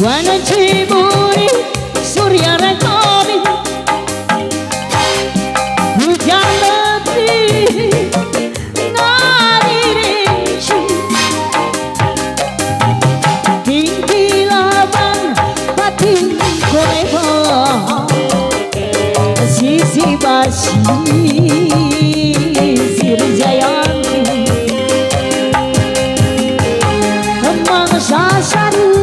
Wana ciburi surya rekomi hujan letih nari rinci tinggi laban batin koreba sisi basi sirjayanti kemang sasaru